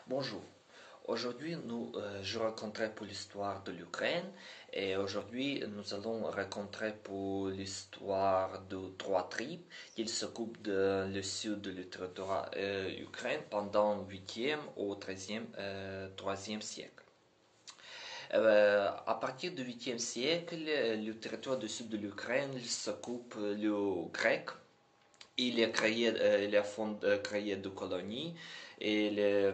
Bonjour. Aujourd'hui, je raconterai pour l'histoire de l'Ukraine et aujourd'hui, nous allons raconter pour l'histoire de trois tribus qui s'occupent de le sud de le territoire ukraine pendant le 8e au 3e siècle. À partir du 8e siècle, le territoire du sud de l'Ukraine s'occupe le grec. Créé deux colonies et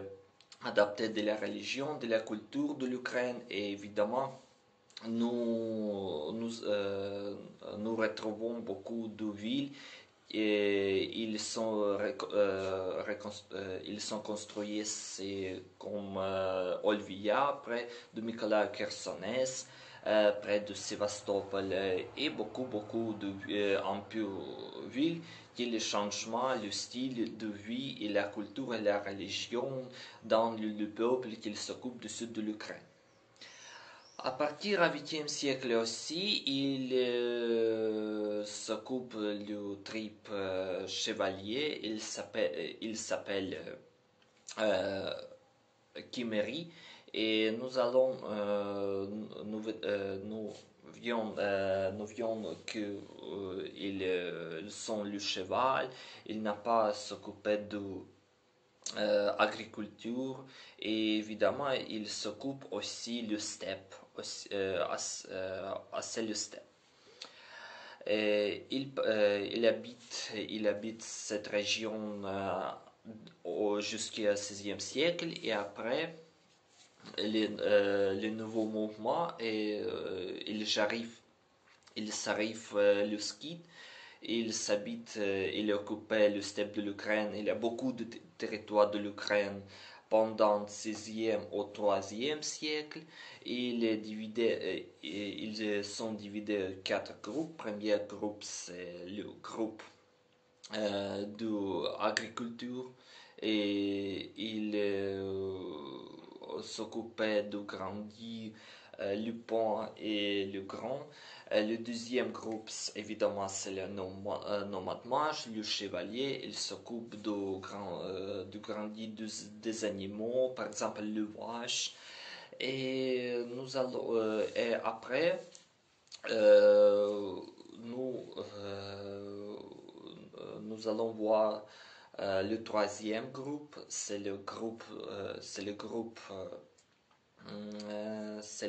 adapté de la religion, de la culture de l'Ukraine et évidemment nous retrouvons beaucoup de villes et ils sont construits comme Olvia près de Mykolaiv Khersones, près de Sébastopol et beaucoup de un peu villes qui le changement, le style de vie et la culture et la religion dans le peuple qui s'occupe du sud de l'Ukraine. À partir du 8e siècle aussi, il s'occupe du trip chevalier. Il s'appelle euh, Kimmery. Et nous vions que ils sont le cheval. Il n'a pas s'occupé de agriculture et évidemment il s'occupe aussi le steppe, assez le steppe. Il habite cette région jusqu'au 16e siècle et après le nouveau mouvement et il s'arrive le ski. Il occupait le steppe de l'Ukraine. Il y a beaucoup de territoires de l'Ukraine pendant le 16e au 3e siècle. Ils sont dividés en quatre groupes. Le premier groupe, c'est le groupe de l'agriculture. Et il s'occupait de grandir le pont et le grand. Le deuxième groupe, évidemment, c'est le nomadement, le chevalier. Il s'occupe de grandir des animaux, par exemple le vache. Et après, euh, nous, euh, nous allons voir le troisième groupe. C'est le groupe,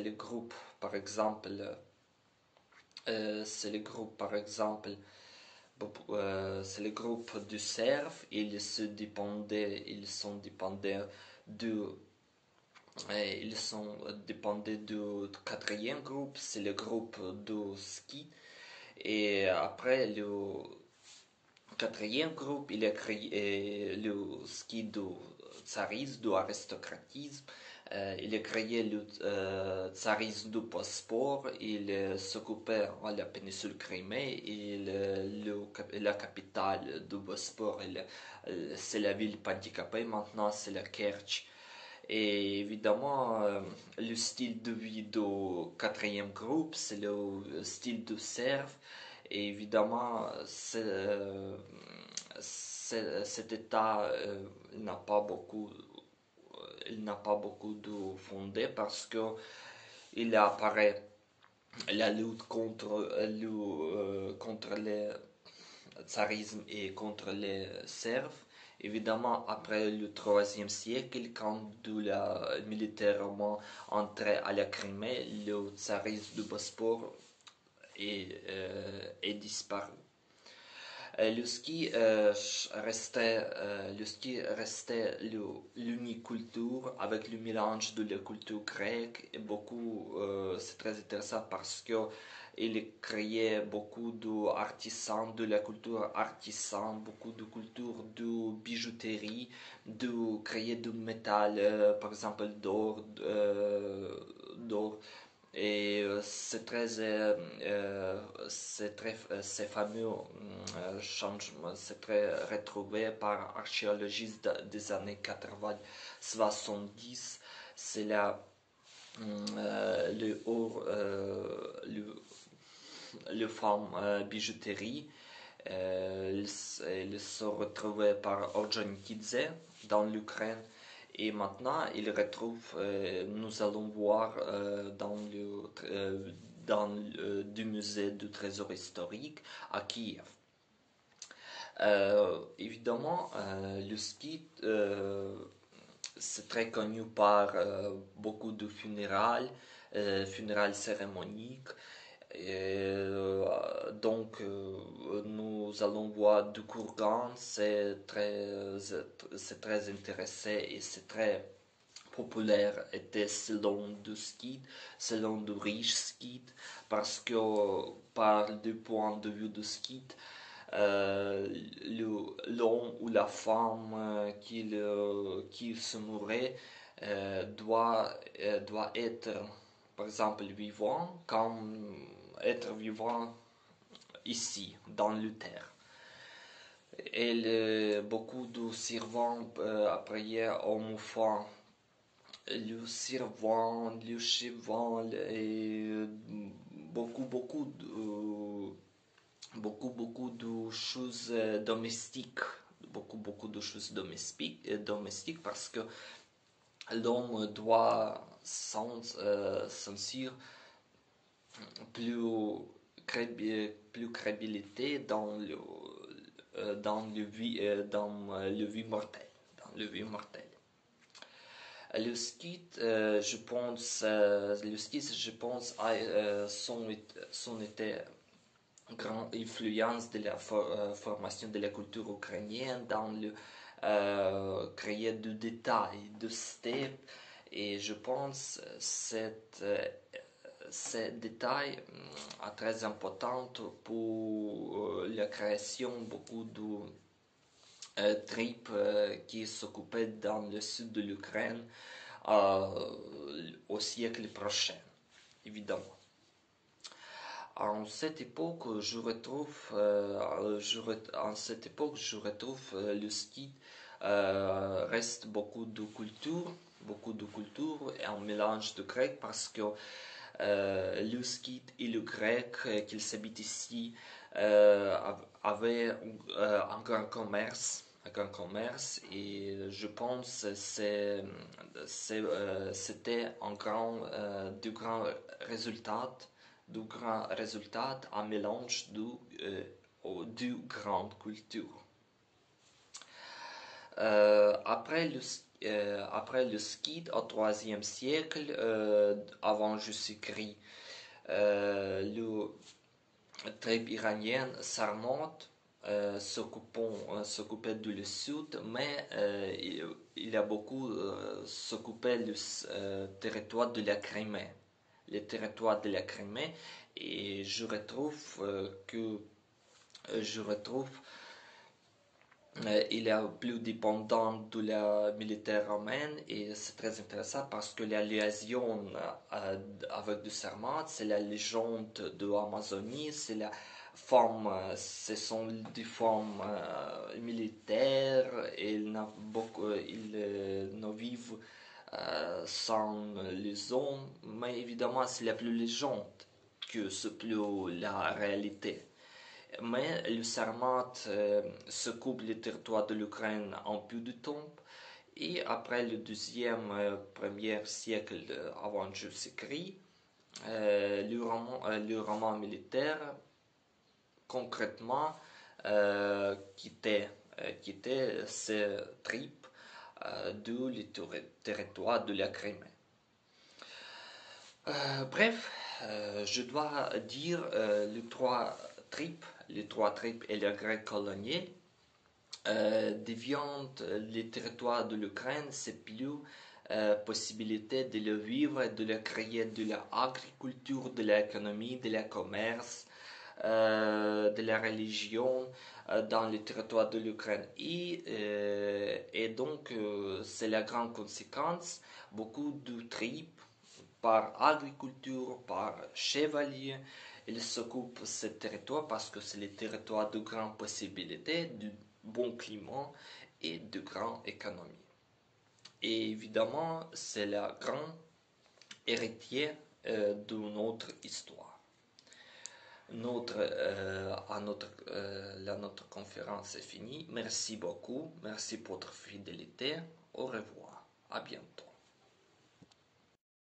par exemple, c'est le groupe, par exemple, c'est le groupe du Serf. Ils sont dépendants de, ils sont dépendants du quatrième groupe, c'est le groupe de ski. Et après le quatrième groupe, il a créé le ski de tsarisme, de aristocratisme. Il a créé le tsarisme du passeport. Il s'occupait de la péninsule Crimée. La capitale du Bosport, c'est la ville Panticapée. Maintenant, c'est la Kerch. Et évidemment, le style de vie du quatrième groupe, c'est le style de serf. Et évidemment, cet état il n'a pas beaucoup de fondé parce que il apparaît la lutte contre le tsarisme et contre les serfs. Évidemment, après le 3e siècle, quand militairement entré à la Crimée, le tsarisme du Bospore est disparu. Le ski restait l'unique culture avec le mélange de la culture grecque et c'est très intéressant parce que il créait beaucoup d'artisans, de la culture artisan, beaucoup de culture de bijouterie, de créer du métal, par exemple d'or. Et c'est fameux changement, c'est très retrouvé par archéologistes des années 80-70. C'est le forme bijouterie. Il se retrouvait par Orjonikidze dans l'Ukraine. Et maintenant, nous allons voir du musée du Trésor historique à Kiev. Évidemment, le ski, c'est très connu par beaucoup de funérailles cérémoniques. Nous allons voir du Kurgan, c'est très intéressant et c'est très populaire était selon du ski, selon du riche ski, parce que par du point de vue du ski, l'homme ou la femme qui se mourait doit être, par exemple, vivant, comme être vivant ici, dans le terre. Et beaucoup de servants après au mouvement, le servant, le cheval et beaucoup de choses domestiques, beaucoup de choses domestiques parce que l'homme doit sentir plus crédibilité dans le vie mortelle. Dans le vie mortel. Le ski, je pense, a son été grande influence de la formation de la culture ukrainienne dans le créer du détail, de steppe. Et je pense ce détail est très important pour la création beaucoup de tribes qui s'occupaient dans le sud de l'Ukraine au siècle prochain, évidemment. En cette époque, je retrouve le ski reste beaucoup de culture et un mélange de grec parce que le ski et le grec qu'ils habitent ici avaient un grand commerce. Et je pense que c'était du grand résultat un mélange de grande culture. Après le ski au IIIe siècle avant Jésus-Christ, le tribe iranienne sarmate s'occupait de le sud, mais il a beaucoup s'occupé du territoire de la Crimée. Le territoire de la Crimée, et je retrouve il est plus dépendant de la militaire romaine et c'est très intéressant parce que la liaison avec du Sarmat, c'est la légende de l'Amazonie, ce sont des femmes militaires et ils ne vivent sans les hommes, mais évidemment c'est la plus légende que c'est plus la réalité. Mais le Sarmat coupe le territoire de l'Ukraine en peu de temps et après le deuxième, premier siècle avant Jésus-Christ, le roman militaire concrètement quittait ces tribes du territoire de la Crimée. Bref, je dois dire les trois tribes et les Grecs coloniaux deviennent les territoires de l'Ukraine, c'est plus possibilité de le vivre, de le créer de l'agriculture, de l'économie, de le commerce, de la religion dans les territoires de l'Ukraine. Et donc, c'est la grande conséquence, beaucoup de tribes par agriculture, par chevalier, ils s'occupent de ce territoire parce que c'est le territoire de grandes possibilités, de bon climat et de grande économie. Et évidemment, c'est la grande héritier de notre histoire. Notre conférence est finie. Merci beaucoup. Merci pour votre fidélité. Au revoir. À bientôt.